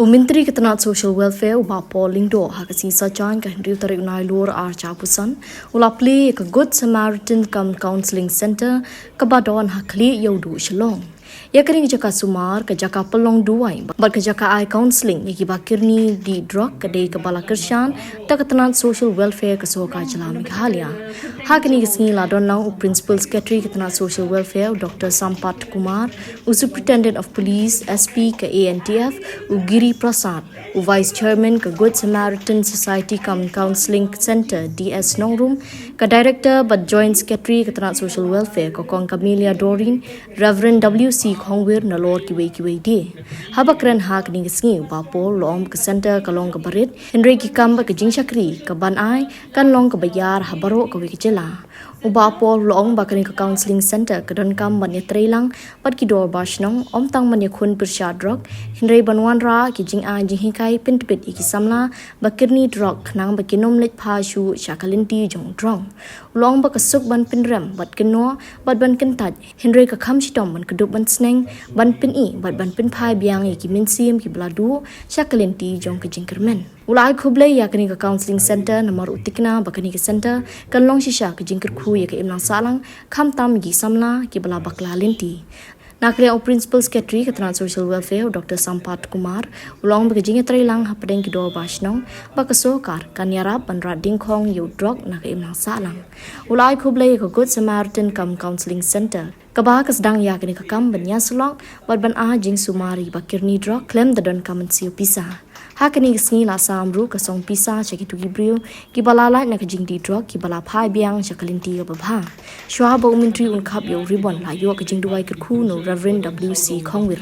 Menteri Ketenaga Social Welfare uba polling do Khasi Jaintia ka Hindu tarik nai lor archa pusan ulapli ka Good Samaritan Counseling Center ka badon Khlieh Iewduh Shillong. Yakering jaka sumar ke jaka pelong Duwai bat ke jaka ai counseling yaki bakirni di drug ke dei ke bala kershan ta ketenaga social welfare ke soka jylla Meghalaya. Hakini kesni ladon nang principal secretary ketenaga social welfare Dr. Sampat Kumar, superintendent of police SP ke ANTF Giri Prasad, vice chairman ke Good Samaritan Society Counseling Center DS Nongrum, ke director but joint secretary ketenaga social welfare ke Kong Camelia Dorin, Reverend WC Khongwir nalor kiwe di. Habakren hak ning sngi bapol long ke center kalong ke barit Henry ki kamba ke jing shakri ke ban ai kan long ke bayar habaro ke wiki jylla. Ubapol long bakani ke counseling center ke don kam ban trailang pat ki dor bashnong om tang man khun persha drug Henry banwan ra ki jing ai jing hikai pintpit iki samla bakirni drug nang bakinom lech pha shu shakalinti jong drong. Long bak suk ban pinrem bat Kynnoh bat ban kentaj Henry ka kham Shitom ban Kdup ban sneng ban pin I bat ban pin phai biang ki min sim ki bladu shakalinti jong ke jingkermen. Ulai Khubor yakni ke counseling center nomor utikna bakani ke center kan long shisha ke jingker khu ya ke imlang salang kham tam gi samla ki bala bakla linti. Nakria principal secretary ketenaga social welfare Dr. Sampat Kumar ulong bagi jinge trailang hapadeng ki dor bashnong bakasokar kan yarap ban rading khong Iewduh nak imlang salang. Ulai Khubor ke Good Samaritan Counseling Center kabah sedang yakni ke kam ban yaslong bat ban jing sumari bakirni drug claim dadon kamen siu pisa. Hakini sngi la samru ka song pisa chaki tu gibriu ki balala na ka jingdi drug ki bala phai biang chakalinti ka babha shwa bo menteri unkap yo ribbon la yo ka jing Duwai ka khu no Reverend WC Khongwir.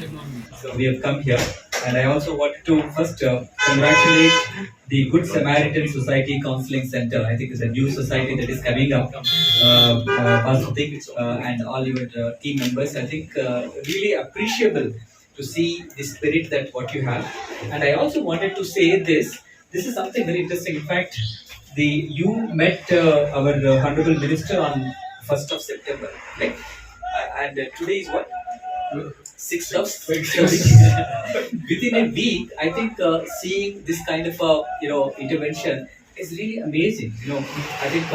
So we have come here, and I also wanted to first congratulate the Good Samaritan Society Counseling Center. I think it's a new society that is coming up, and all your team members. I think really appreciable to see the spirit that what you have. And I also wanted to say this. This is something very interesting. In fact, you met our honorable minister on 1st of September, right? And today is what? 6th of within a week. I think seeing this kind of intervention is really amazing. I think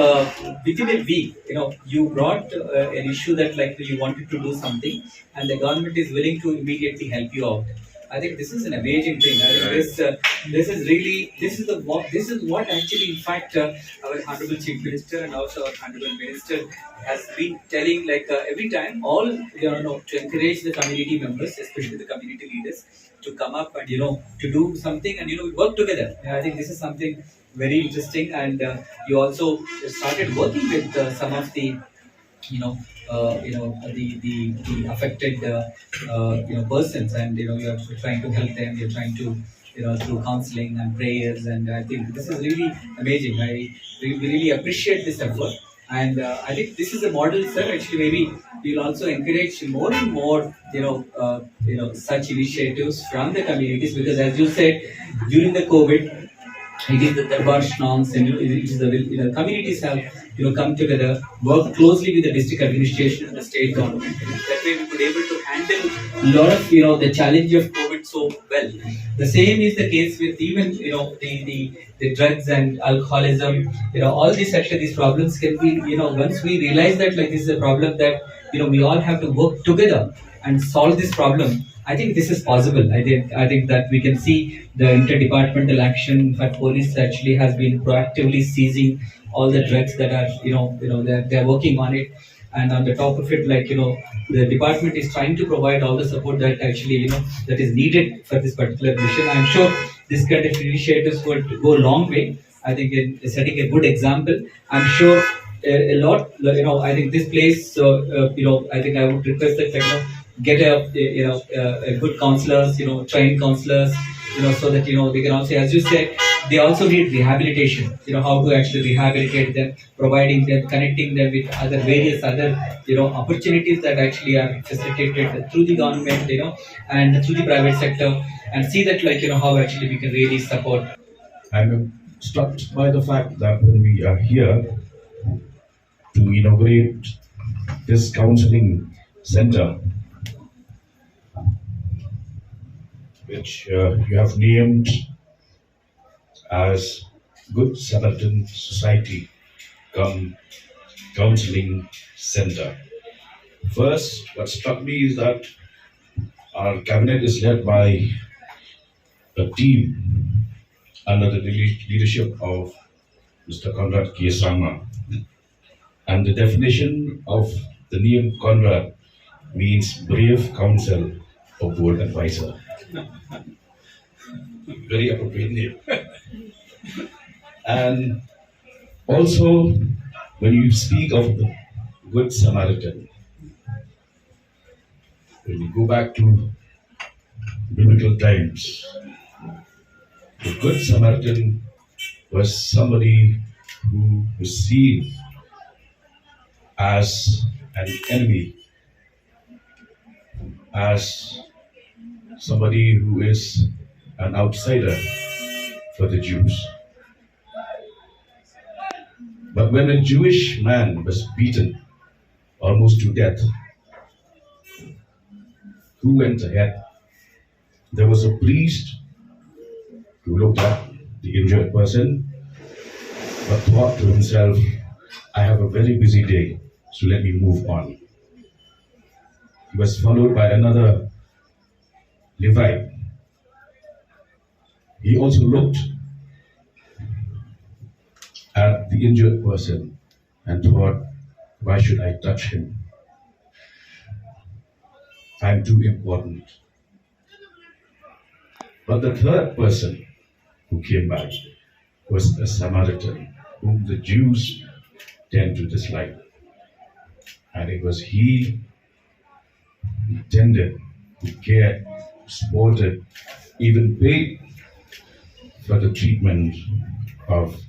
within a week, you brought an issue that like you wanted to do something, and the government is willing to immediately help you out. I think this is an amazing thing. I think this is what actually, in fact, our honorable chief minister and also our honorable minister has been telling, like every time, all to encourage the community members, especially the community leaders, to come up and to do something and work together. I think this is something very interesting, and you also started working with some of the the affected persons, and you're trying to help them. You're trying to through counseling and prayers, and I think this is really amazing. We really appreciate this effort, and I think this is a model, sir. Actually, maybe we'll also encourage more and more such initiatives from the communities, because as you said, during the COVID, it is the Darbar Shnongs, and it is the communities have come together, work closely with the district administration and the state government. That way we could able to handle a lot of the challenge of COVID so well. The same is the case with even the drugs and alcoholism. All these problems can be once we realize that like this is a problem that we all have to work together and solve this problem. I think this is possible. I think that we can see the interdepartmental action. In fact, police actually has been proactively seizing all the drugs that are they're working on it, and on the top of it, like the department is trying to provide all the support that actually that is needed for this particular mission. I'm sure this kind of initiatives would go a long way. I think in setting a good example. I'm sure a lot. I think this place. I think I would request that get a good counselors, trained counselors, so that they can also, as you said, they also need rehabilitation. How to actually rehabilitate them, providing them, connecting them with other various other opportunities that actually are facilitated through the government, and through the private sector, and see that how actually we can really support. I'm struck by the fact that when we are here to inaugurate this counseling center, which you have named as Good Samaritan Society come Counseling Center. First, what struck me is that our cabinet is led by a team under the leadership of Mr. Conrad Kiesama. And the definition of the name Conrad means brave counsel or bold advisor. Very appropriate name. And also, when you speak of the Good Samaritan, when you go back to biblical times, the Good Samaritan was somebody who was seen as an enemy, as somebody who is an outsider for the Jews. But when a Jewish man was beaten almost to death, who went ahead? There was a priest who looked at the injured person, but thought to himself, I have a very busy day, so let me move on. He was followed by another Levite. He also looked at the injured person and thought, why should I touch him? I'm too important. But the third person who came by was a Samaritan, whom the Jews tend to dislike. And it was he who tended, who cared, who supported, even paid for the treatment of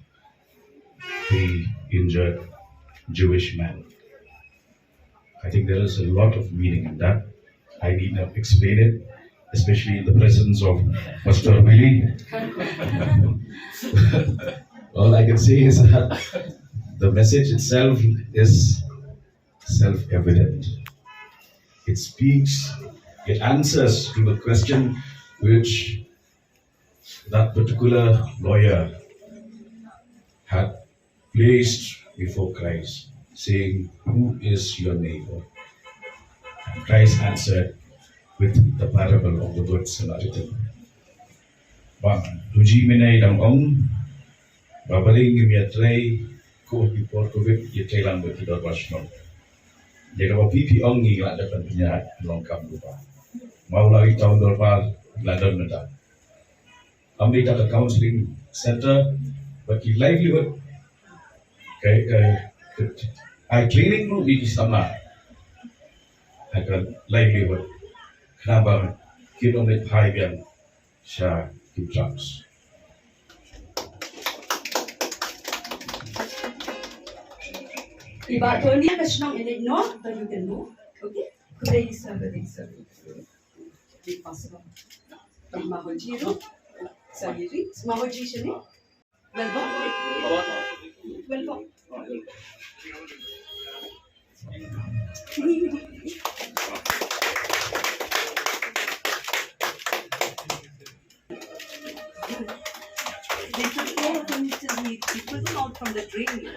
the injured Jewish man. I think there is a lot of meaning in that. I need not explain it, especially in the presence of Pastor Willie. All I can say is that the message itself is self-evident. It speaks, it answers to the question which that particular lawyer had placed before Christ, saying, who is your neighbor? And Christ answered with the parable of the Good Samaritan. Ba tuji minay dang ong babaling miatray ko before COVID yatray lang ba kita basno. Jika ba pipi ong ni la dapat punya longkap lupa. Mau lagi tahun dorpal London nada. Kami ada counseling center bagi livelihood. I training nu di sama agar livelihood. Kenapa kita nak haigan sya Kdup. Iba Tony Shillong in it not, but you can move. Okay? Today is big possible. Mahojiro, Sayiri, Mahoji Shini. Welcome. They took care of him till he pulled him out from the drain.